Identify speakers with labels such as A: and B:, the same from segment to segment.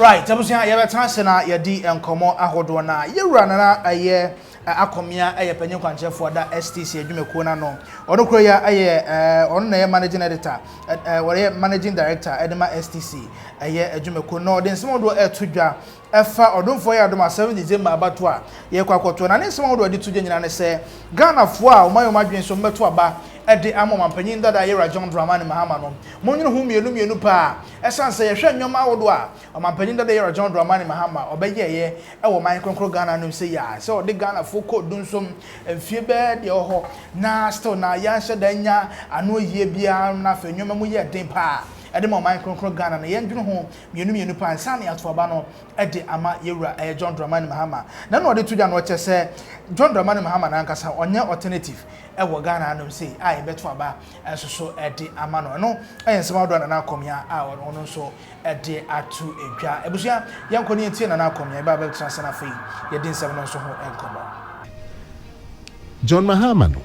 A: Right, abusia ye betanse na ye di enkomo ahodo na ye wura na aye Akomea aye panyin kwanchefo da STC adwumekuo na no ono kro ya aye ono na ye managing editor wore managing director edema STC aye adwumekuo no den semodo etudwa efa odumfo ya adoma 7 December abato a ye kwakoto na ne semodo adi tudwa nyina ne se Ghana fo a omayo madwen so mbeto aba ede amoma panyin dada ye John Dramani Mahama no monwene hu mienu pa esanse ye hwe nnwoma wodo a omampanyin dada ye John Dramani Mahama obeye ye ewo man konkro Ghana no se ya se ode Ghana fo ko dunsom enfie be de ho na still na ya hye danya ano yie bia na fa nnwoma mu ye den pa ede mo man konkro Ghana na ye ndwene ho mienu pa nsan ya to aba no ede ama ye John Dramani Mahama na no ode tudwa no chese John Dramani Mahama na nkasa onye alternative ewo Ghana no say ai beto aba enso ede ama no ensema do na Akomea a ono so ede atu edwa ebusia yankoni entie na Akomea ba beto sana fei ye din sem no so ho enkomo
B: John Mahama no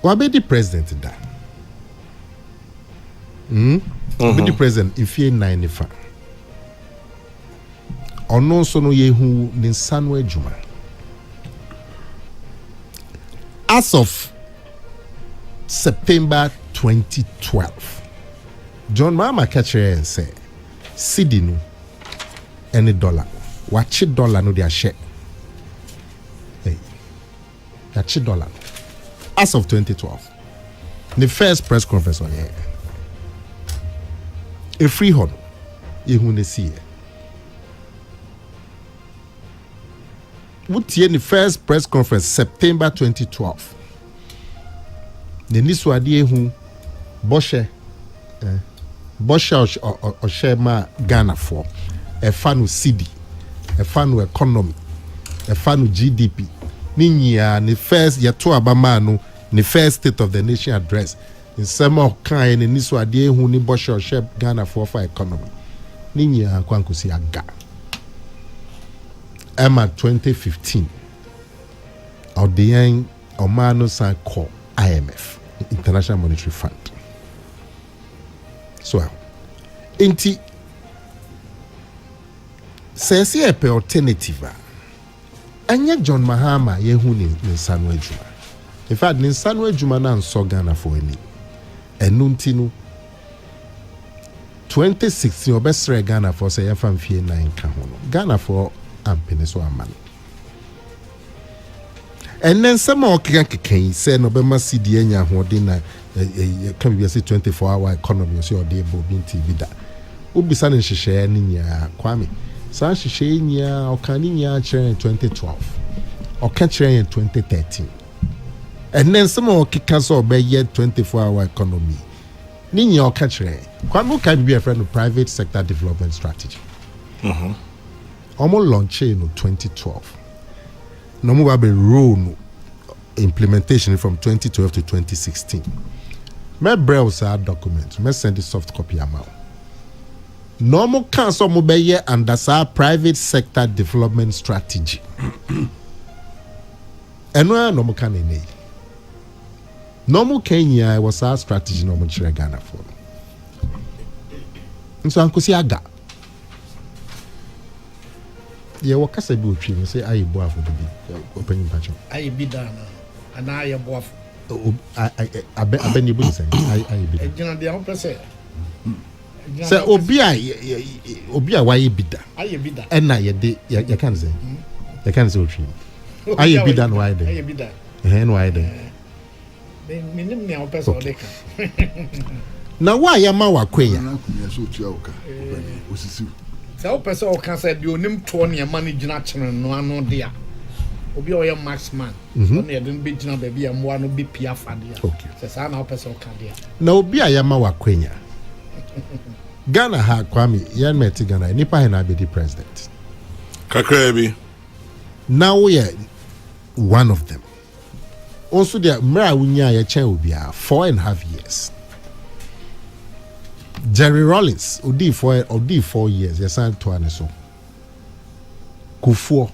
B: wabe di president da be di president ifie 95 ono so no yehu ni sanu adwuma as of September 2012 John Mahama catcher and say cedi no any dollar wachi dollar no dia share wachi dollar as of 2012 the first press conference on here a free hon yehu ne see what the first press conference September 2012 the niswade hu boshe oshema Ghana for a fan cedi a fan economy a fan GDP ninya the first yeto abama no the first state of the nation address in some of kind in niswade hu ni boshe oshe Ghana for economy ninya kwankusi aga Emma 2015 or the young Omano sign call IMF International Monetary Fund. So, inti says a alternative. Anya John Mahama yehu ni Sanu Ejuma. In fact, ni Sanu Ejuma na nso Ghana for any. Enunti no 2016 obesre Ghana for say yafamfie 9 ka ho. Ghana for ampene so aman. And then some more can say no be ma cedi enya hode na can be say 24-hour economy so dey bobin TV da. Obisa ne hihye ni nya kwame. San hihye nya okani nya chere 2012. Oka chere 2013. And then some more can so be 24-hour economy. Ni nya oka chere. Kwame can be a friend of private sector development strategy. Almost launched in 2012. No more be rule implementation from 2012 to 2016. My browse our document. Me send the soft copy amount. No more council mo be under our private sector development strategy. And no more can any. No more Kenya was our strategy no more Ghana for. So Uncle Siaga. Yeah, what can I do? Say I boaf for the opening patch.
C: I be done, and I boaf.
B: I bet you will say I be.
C: General, the opposite.
B: Say Obia, why you be done?
C: I be done.
B: And now you can't say. You can't say what I be done. Why then?
C: I be done.
B: And why then?
C: Minimum now, person.
B: Now why am I Akomea?
C: So person can say you name 20 money general no ano dia. Obi o max man. No na dem be gina baby am one no be pia fa dia.
B: Okay.
C: Say say na person can dia.
B: Na obi ayama Akomea. Ghana ha Kwame yan meti Ghana nipa he na be the president.
D: Kakrebi.
B: Now we are one of them. Also there mra wunya ya chen obi 4.5 years. Jerry Rollins, odi 4 years, yes, and to aniso. Kufuor,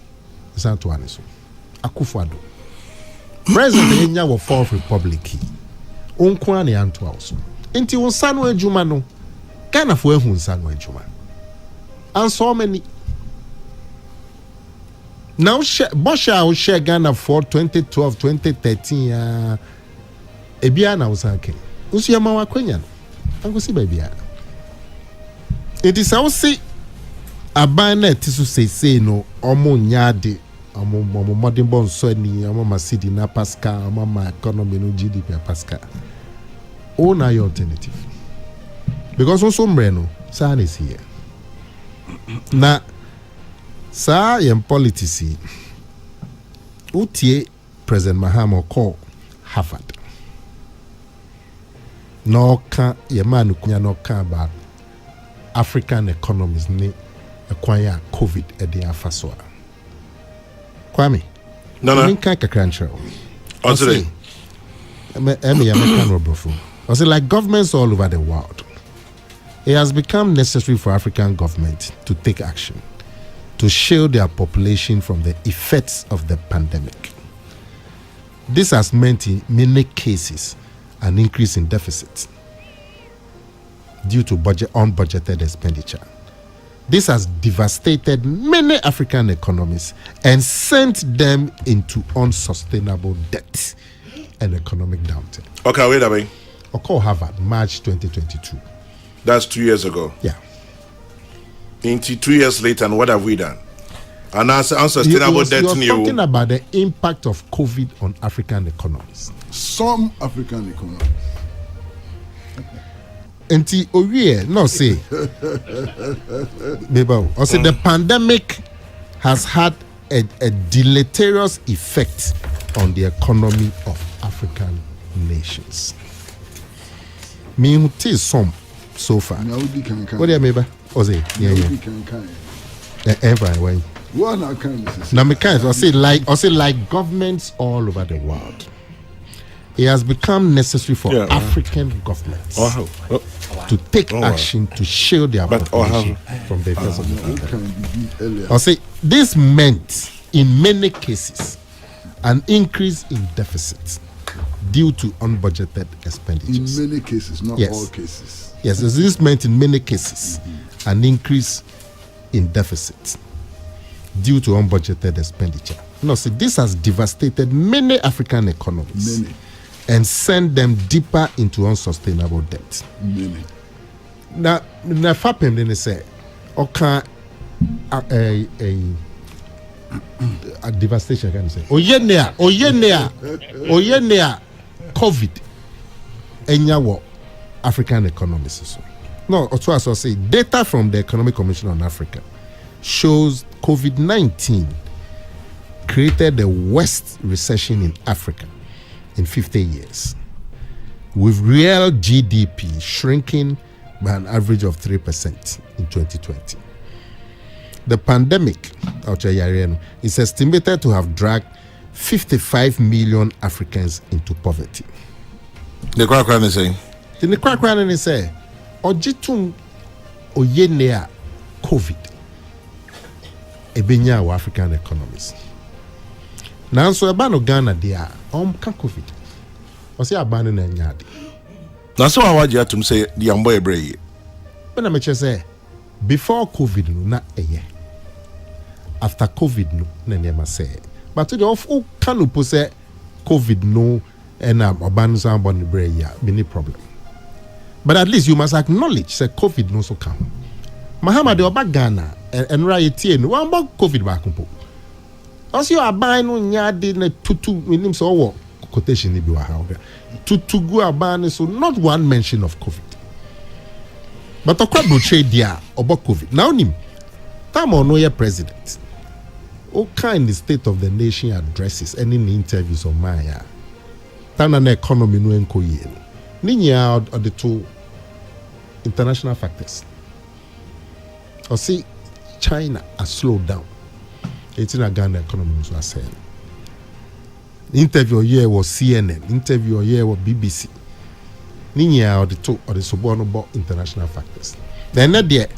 B: yes, and to aniso. Akufo-Addo. President Kenya was 4th Republic. Onkwane anto also. Inti unsanu ejuma no. Ghana for ehun sanu ejuma. And so many Now Bosha share Ghana for 2012 2013 ebia na usanke usiyama wa kwenya ango si baby ya it is how see abana tisu say no omo nyade omo modern bon so ni omo masidi na pascal omo ma economy no GDP pascal o na your alternative because also mreno sa is here na sa yem politics utie President Mahama call Harvard no can yemanu kunya no can about African economies ni acquire COVID at the afaswa Kwame no kan kakrancho
D: Ozzy
B: also like governments all over the world it has become necessary for African government to take action to shield their population from the effects of the pandemic. This has meant in many cases an increase in deficit due to unbudgeted expenditure. This has devastated many African economies and sent them into unsustainable debt and economic downturn.
D: Okay, wait a minute.
B: Occur Harvard, March 2022.
D: That's 2 years ago.
B: Yeah.
D: Into 2 years later, and what have we done? And unsustainable debt.
B: You're talking about the impact of COVID on African economies.
E: Some African economies.
B: Enti owie no say Beba or say the pandemic has had a deleterious effect on the economy of African nations. Me who tis some so far. What do you mean? Ose, yeah. Everywhere.
E: What are kind of
B: now me kind of say like governments all over the world. It has become necessary for African governments to take action to shield their population from the effects of the pandemic. I say this meant in many cases an increase in deficits due to unbudgeted expenditures.
E: In many cases, not all cases.
B: Yes, this meant in many cases an increase in deficits due to unbudgeted expenditure. No, see, this has devastated many African economies and sent them deeper into unsustainable debt.
E: Many.
B: Now, FAPEM then say, okay, a devastation, can you say? Oyenea, COVID, enyawo African economies. No, or as I say, data from the Economic Commission on Africa shows COVID-19 created the worst recession in Africa in 50 years, with real GDP shrinking by an average of 3% in 2020. The pandemic is estimated to have dragged 55 million Africans into poverty.
D: The crack is saying.
B: The crack is saying, Ojitum Oyenea COVID ebenya wa African economies. Now so abano Ghana dia can COVID. O say abano na nyade.
D: Na so awaje atum say the ambo ebreye.
B: When I say before COVID no na eye. After COVID no na nema say. But to the of can say COVID no and abano so abano ebreye many problem. But at least you must acknowledge say COVID no so come. Mahama de oba Ghana and right no one about COVID back kumpo. Also you are buying no nyade na tutu minim so wo quotation ni bi wa ha. Tutu go abane so not one mention of COVID. But okwa trade dia about COVID. Now nim time on no your president. All kind the state of the nation addresses any interviews on Maya. Tana na economy no enko ye. Ninya or the two international factors. Or see China has slowed down. It's in a Ghana economy was saying. Interview here was CNN, interview here was BBC. Ninya or the two or the subornable international factors. Then not there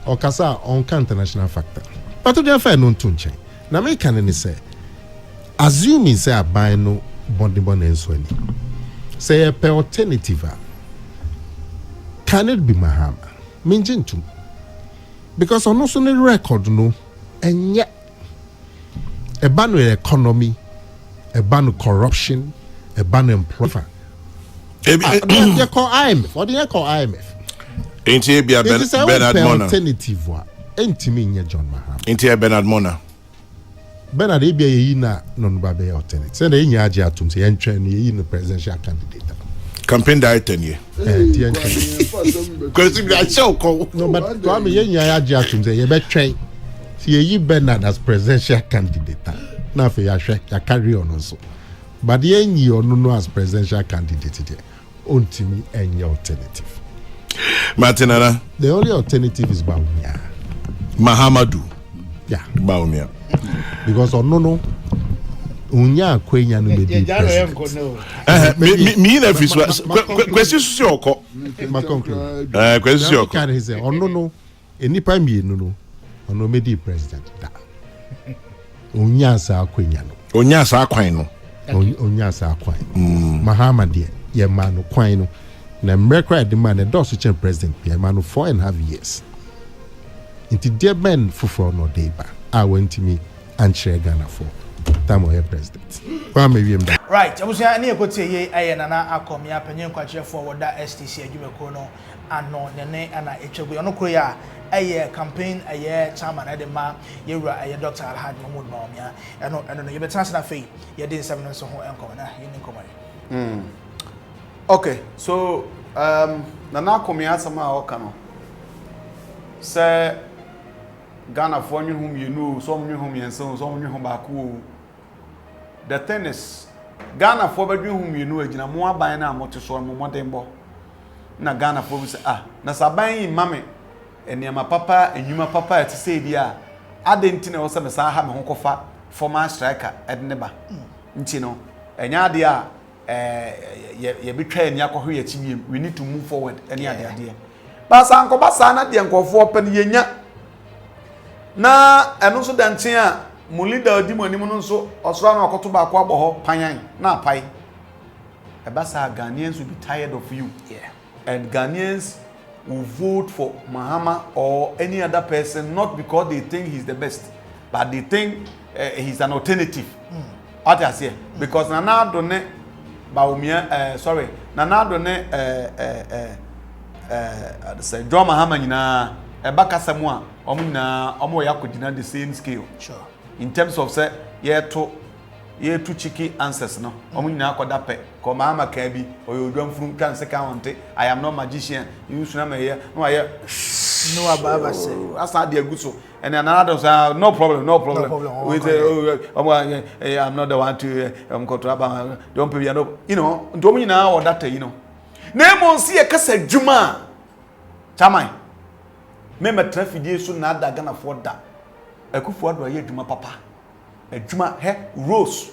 B: or kasa on international factor. But to the affair no tunche. Now me can say assuming say a buy no bonding and so any. Say a per alternative. Can it be Mahama? Minjin too. Because on also the record no and yet a ban with economy, a ban with corruption, a ban with employment. They call IMF. What do they call IMF?
D: Ain't he be a Bernard Mona?
B: Alternative one. Ain't me John Mahama.
D: Ain't he a Bernard Mona?
B: Bernard Ebia na non-babe alternative. Say the Inyaji atum say entry in the presidential candidate.
D: Campaign died 10 years. Because I shall call.
B: No, but Kwame Inyaji atum say you bet train. See you Bernard as presidential candidate. Now for your carry on also. But the you no as presidential candidate there. Only any alternative.
D: Martinana.
B: The only alternative is Baumia.
D: Mahamadou.
B: Yeah.
D: Baumia.
B: Because no. Unya kwenya no be di president.
D: Me na fiswa. Question so oko.
B: Ma conclude.
D: Question oko.
B: Can he say no. Enipa mienu no. Ono me di president da. Unya sa kwenya no.
D: Onya sa kwan no.
B: Onya sa kwan. Mahama de ye ma no kwan no. Na mrekra de man e do so chen president ye ma no 4.5 years. Inti de ben fufuro no dey ba. I went to me and share Ghana for time of president.
A: Right, abusia ani ekotie ye aye nana Akomea panyen kwache for da STC adwumako no ano nene ana etwegu ono kro ya aye campaign aye chairman adema yewura aye Dr. Alhaji Mahmoud Mahama eno no yebetana na fei ye dey 7 no so ho enko na ye nko
F: Okay, so nana Akomea sama okano say Ghana for you whom you know, some you whom you so some you whom baku. The thing is, Ghana for you whom you know, Jina more by now, motor so more dembo. Na Ghana for say, na sabai mame, and yama papa, and yuma papa to say, dear, I didn't know some Saha Honkofa, former striker at Neba. Ntino, and yadia, ye betray Yako here, we need to move forward, any idea. But Uncle Basana, the uncle for penny yenya. Na eno so danten a mo leader odi mo anim no so osra na okoto ba kwa boho panyan na pai ebasa Ghanaians will be tired of you, and Ghanaians will vote for Mahama or any other person not because they think he's the best but they think he's an alternative. What I say because Nana Adom Baumia Nana Adom say John Mahama nyina ebaka samwa omo yakudina the same scale.
A: Sure.
F: In terms of say ye two cheeky answers no. Omo nyina akoda pe. Ko Mahama ka bi oyodwam furu kan se kan wonte. I am not magician. You should na me no aye
A: no ababa say.
F: Asa de aguso. And another say no problem. We say I'm not the one to control don't pay no. You know, ndomo nyina or that you know. Name on see e kasa djuma. Chamai. Member traffic so na da Ghana for da. Ekufu ado aye djuma papa. Djuma Rose.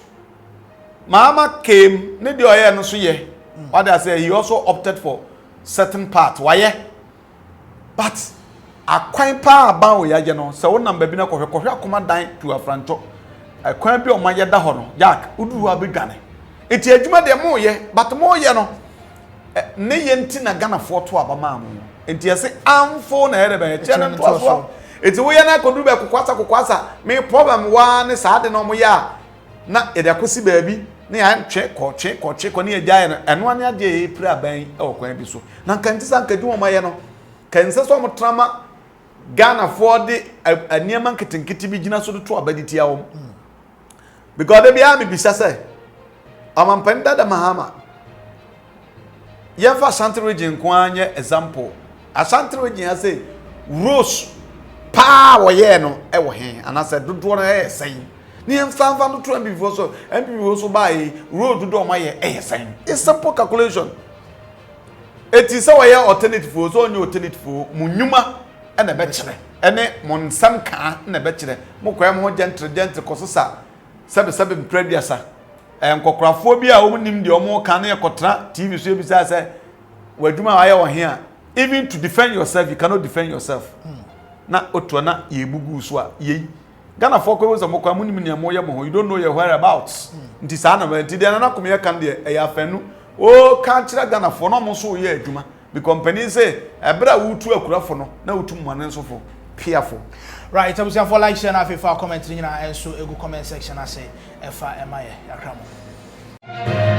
F: Mahama came, ne de oye no so ye. What I say he also opted for certain part. Why? But akwan pa aba o ya je no. Se wo number bi na kohwe akoma dan to afranto. Akwan bi o ma ye da ho no. Jack, udu wa be dwane. Eti adwuma de mo ye, but mo ye no. Ne ye nti na Ghana for to aba ma mo. Enti ese amfo na ere be che na to so. Eti wo ye na kodu be kokwasa me problem wa ne sa de no mo ya na e de akosi ba bi ne ya twe ko ne ya ya eno ane ade e pra ban e okwan bi so. Na kan tisa kan du mo ye no. Kan se so mo trama Ghana for de aniema nketinketi bi gina so de to abaditi ya wo. Because they be am bi sase. Amampenda da Mahama. Yefa Ashanti region kwanye example. Ashanti region say Rose pa wo ye no e wo hen anase dodo no e sen. Ni emfanfa no to MPV so buy road dodo ma ye e sen. It's simple calculation. It is so ye alternative so only alternative munyuma e na be kire. Ene monsam ka na be kire. Mo kwa mo gentle kososa. Sebe mprediasa. Nkokrafo bi a omunim de omo ka na ekotra TV so ebisa say wadwuma wa ye wo he a even to defend yourself you cannot defend yourself. Na oto na ye bugu so a ye Ghana for ko so mokwa munim ne mo ye mo you don't know your whereabouts. Nti sa na nti de na Akomea kan de e ya fanu o kan kira Ghana for no mo so ye adwuma the company say ebra wutu akurafo no na wutu mmane nso fo piafo.
A: Right, abusia for like share na afi fa comment nyina enso egu comment section ase efa emaye yakramo.